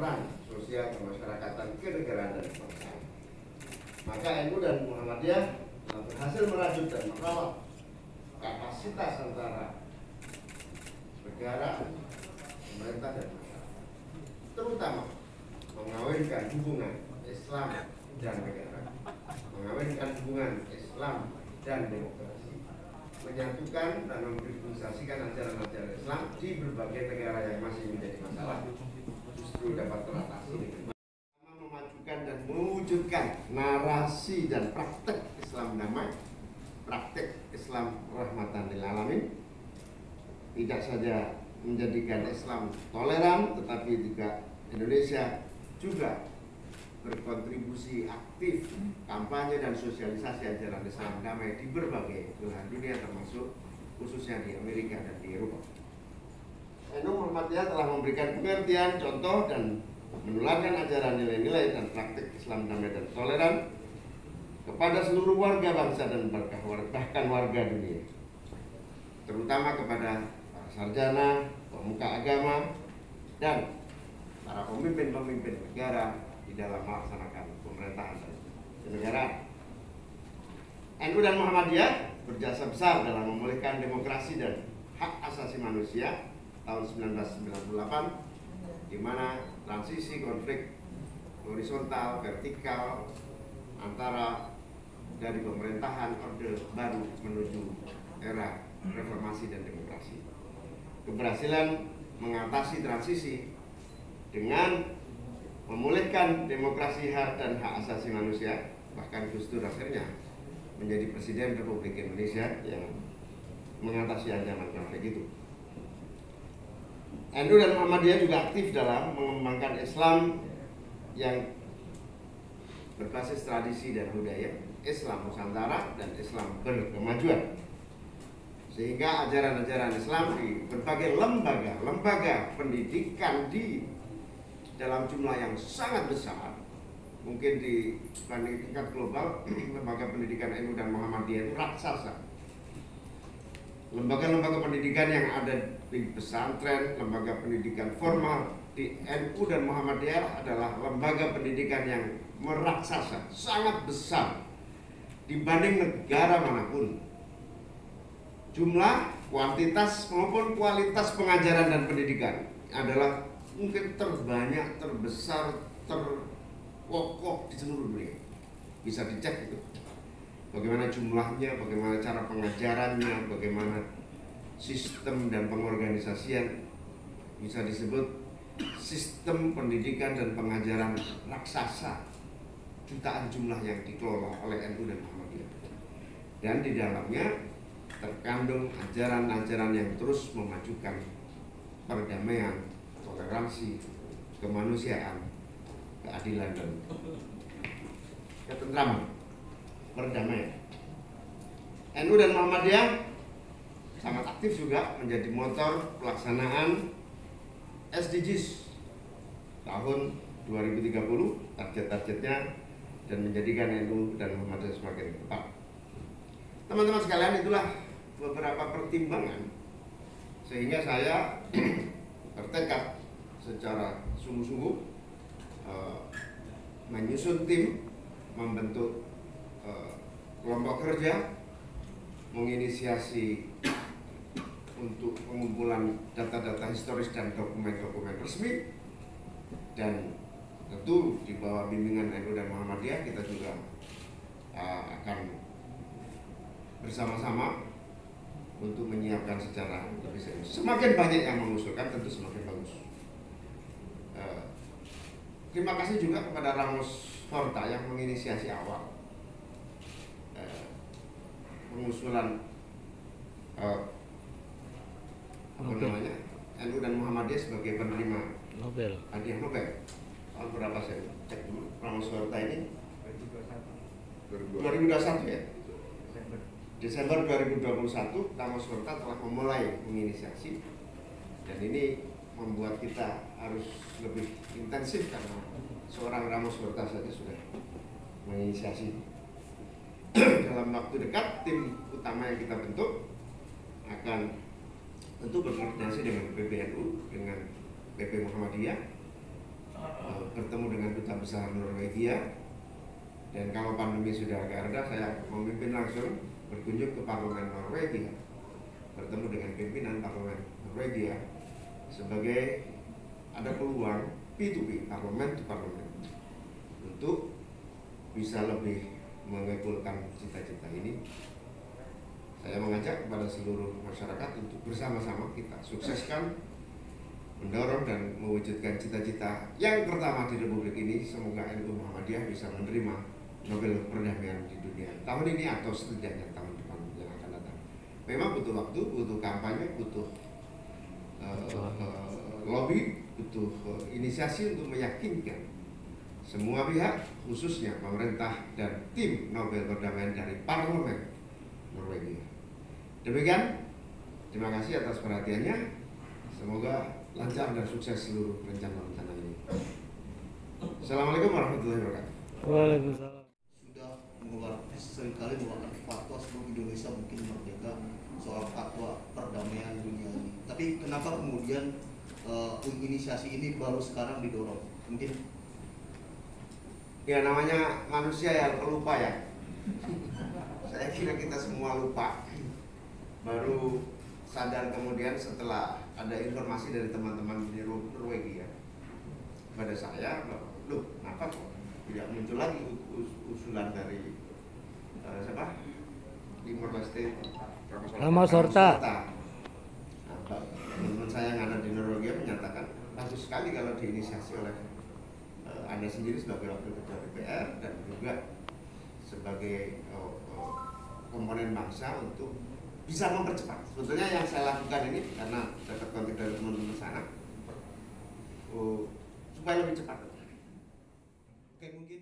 peran sosial kemasyarakatan, kenegaraan dan kebangsaan. Maka NU dan Muhammadiyah telah berhasil merajut dan merawat kapasitas antara negara, pemerintah dan masyarakat, terutama mengawinkan hubungan Islam dan negara, mengawinkan hubungan Islam dan demokrasi, menyatukan dan memprioritaskan ajaran-ajaran Islam di berbagai negara yang masih menjadi masalah justru dapat teratasi dengan memajukan dan mewujudkan narasi dan praktek Islam damai, praktek Islam rahmatan lil alamin, tidak saja menjadikan Islam toleran, tetapi juga Indonesia juga berkontribusi aktif kampanye dan sosialisasi ajaran Islam damai di berbagai belahan dunia, termasuk khususnya di Amerika dan di Eropa. NU Muhammadiyah telah memberikan pengertian, contoh, dan menularkan ajaran nilai-nilai dan praktik Islam damai dan toleran kepada seluruh warga bangsa dan bahkan warga dunia, terutama kepada para sarjana, pemuka agama, dan para pemimpin-pemimpin negara di dalam melaksanakan pemerintahan dan kenegaraan. NU dan Muhammadiyah berjasa besar dalam memulihkan demokrasi dan hak asasi manusia tahun 1998, di mana transisi konflik horizontal vertikal antara dari pemerintahan Orde Baru menuju era reformasi dan demokrasi. Keberhasilan mengatasi transisi dengan memulihkan demokrasi dan hak asasi manusia, bahkan Gus Dur akhirnya menjadi Presiden Republik Indonesia yang mengatasi ancaman konflik itu. NU dan Muhammadiyah juga aktif dalam mengembangkan Islam yang berbasis tradisi dan budaya, Islam Nusantara dan Islam berkemajuan, sehingga ajaran-ajaran Islam di berbagai lembaga pendidikan di dalam jumlah yang sangat besar, mungkin dibanding tingkat global, lembaga pendidikan NU dan Muhammadiyah itu raksasa. Lembaga-lembaga pendidikan yang ada di pesantren, lembaga pendidikan formal di NU dan Muhammadiyah adalah lembaga pendidikan yang meraksasa, sangat besar dibanding negara manapun. Jumlah, kuantitas maupun kualitas pengajaran dan pendidikan adalah mungkin terbanyak, terbesar, terkokoh di seluruh dunia. Bisa dicek itu. Bagaimana jumlahnya, bagaimana cara pengajarannya, bagaimana sistem dan pengorganisasian, bisa disebut sistem pendidikan dan pengajaran raksasa, jutaan jumlah yang dikelola oleh NU dan Muhammadiyah. Dan di dalamnya terkandung ajaran-ajaran yang terus memajukan perdamaian, toleransi, kemanusiaan, keadilan, dan ketentraman, perdamaian. NU dan Muhammadiyah sangat aktif juga menjadi motor pelaksanaan SDGs tahun 2030, target-targetnya, dan menjadikan NU dan Muhammadiyah semakin tepat. Teman-teman sekalian, itulah beberapa pertimbangan sehingga saya bertekad secara sungguh-sungguh menyusun tim, membentuk kelompok kerja, menginisiasi untuk pengumpulan data-data historis dan dokumen-dokumen resmi, dan tentu di bawah bimbingan NU dan Muhammadiyah kita juga akan bersama-sama untuk menyiapkan secara lebih serius. Semakin banyak yang mengusulkan tentu semakin bagus. Terima kasih juga kepada Ramos Horta yang menginisiasi awal pengusulan NU dan Muhammadiyah sebagai penerima Nobel, hadiah Nobel. Tahun berapa saya cek dulu? Ramos Horta ini 2021 ya. Desember 2021 Ramos Horta telah memulai menginisiasi, dan ini membuat kita harus lebih intensif karena seorang Ramos Horta saja sudah menginisiasi. Dalam waktu dekat tim utama yang kita bentuk akan tentu berkoordinasi dengan PBNU, dengan PP Muhammadiyah, bertemu dengan Duta Besar Norwegia, dan kalau pandemi sudah agak reda, saya memimpin langsung berkunjung ke Parlemen Norwegia, bertemu dengan pimpinan Parlemen Norwegia sebagai ada peluang P2P, parlemen to parlemen, untuk bisa lebih mengabulkan cita-cita ini. Saya mengajak kepada seluruh masyarakat untuk bersama-sama kita sukseskan, mendorong dan mewujudkan cita-cita yang pertama di Republik ini. Semoga NU Muhammadiyah bisa menerima Nobel Perdamaian di dunia tahun ini atau setidaknya tahun depan yang akan datang. Memang butuh waktu, butuh kampanye, butuh lobby, butuh inisiasi untuk meyakinkan semua pihak, khususnya pemerintah dan tim Nobel Perdamaian dari Parlemen Norwegia. Demikian, terima kasih atas perhatiannya. Semoga lancar dan sukses seluruh rencana-rencana ini. Assalamualaikum warahmatullahi wabarakatuh. Waalaikumsalam. Sudah seringkali mengeluarkan fatwa seluruh Indonesia mungkin merdeka soal fatwa perdamaian dunia ini. Tapi kenapa kemudian inisiasi ini baru sekarang didorong? Mungkin Ya, namanya manusia yang pelupa ya. Saya kira kita semua lupa. Baru sadar kemudian setelah ada informasi dari teman-teman di Norwegia pada saya, loh, kenapa kok tidak muncul lagi usulan dari siapa? Timor Leste, Ramos Horta. Teman saya yang ada di Norwegia menyatakan bagus sekali kalau diinisiasi oleh Anda sendiri sebagai wakil ketua DPR dan juga sebagai komponen bangsa untuk bisa mempercepat. Sebetulnya yang saya lakukan ini karena dapat kontak dari teman-teman sana supaya lebih cepat. Oke, mungkin